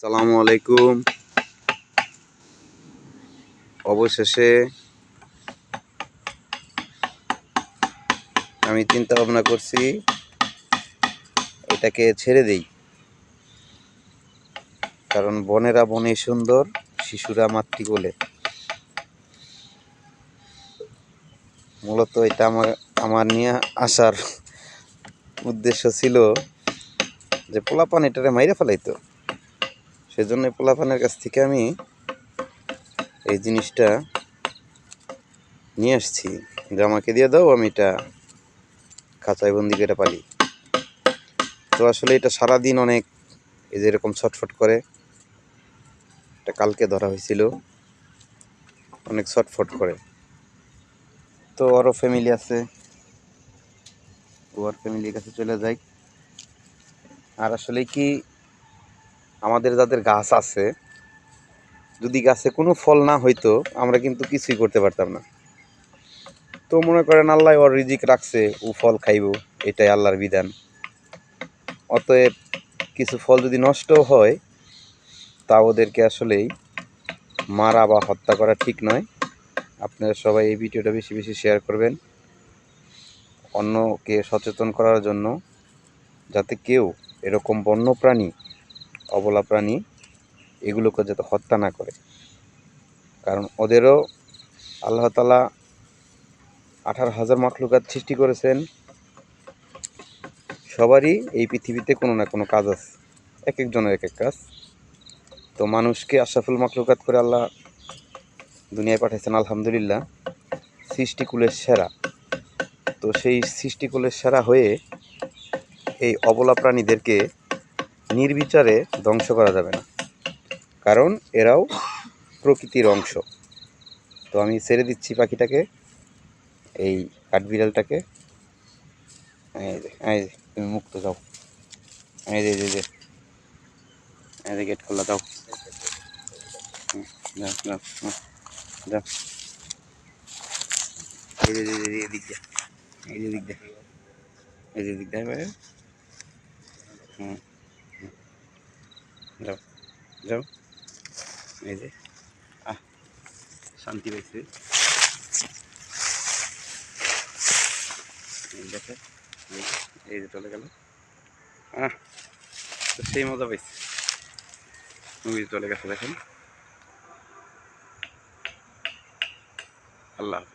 আসসালামু আলাইকুম। অবশেষে আমি চিন্তা ভাবনা করছি এটাকে ছেড়ে দেই, কারণ বনেরা বনে সুন্দর, শিশুরা মাতৃকোলে। মূলত এটা আমার নিয়ে আসার উদ্দেশ্য ছিল যে পোলাপান এটারে মাইরে ফেলাইতো, সেজন্য পোলাপানের কাছ থেকে আমি এই জিনিসটা নিয়ে আসছি যে আমাকে দিয়ে দাও, আমি এটা খাঁচায় বন্দি করে পালি। তো আসলে এটা সারাদিন অনেক এই যে এরকম ছটফট করে, এটা কালকে ধরা হয়েছিল, অনেক ছটফট করে। তো ওরও ফ্যামিলি আছে, ওর ফ্যামিলির কাছে চলে যাই। আর আসলে কি, আমাদের যাদের গাছ আছে, যদি গাছে কোনো ফল না হইতো আমরা কিন্তু কিছুই করতে পারতাম না। তো মনে করেন আল্লাহ ওর রিজিক রাখছে, ও ফল খাইব, এটাই আল্লাহর বিধান। অতএব কিছু ফল যদি নষ্ট হয় তা ওদেরকে আসলেই মারা বা হত্যা করা ঠিক নয়। আপনারা সবাই এই ভিডিওটা বেশি বেশি শেয়ার করবেন অন্যকে সচেতন করার জন্য, যাতে কেউ এরকম বন্য প্রাণী, অবলা প্রাণী এগুলোকে যাতে হত্যা না করে। কারণ ওদেরও আল্লাহ তাআলা 18,000 মাখলুকাত সৃষ্টি করেছেন। সবারই এই পৃথিবীতে কোনো না কোনো কাজ আছে, এক একজনের এক এক কাজ। তো মানুষকে আশরাফুল মাখলুকাত করে আল্লাহ দুনিয়ায় পাঠাইছেন, আলহামদুলিল্লাহ, সৃষ্টিকুলের সেরা। তো সেই সৃষ্টিকুলের সেরা হয়ে এই অবলা প্রাণীদেরকে নির্বিচারে ধ্বংস করা যাবে না, কারণ এরাও প্রকৃতির অংশ। তো আমি ছেড়ে দিচ্ছি পাখিটাকে, এই কাঠবিড়ালটাকে। এই যে তুমি মুক্ত যাও, এই যে এই যে গেট খোলা দাও, যাও যাও যাও, এই যে দিক দিয়ে, এই যে দিক দিয়ে, এই যে দিক দিয়ে, হুম, যাও যাও, এই যে শান্তি পাইছে, দেখে এই যে চলে গেল। তো সেই মজা পাইছে, চলে গেছে, দেখেন। আল্লাহ হাফেজ।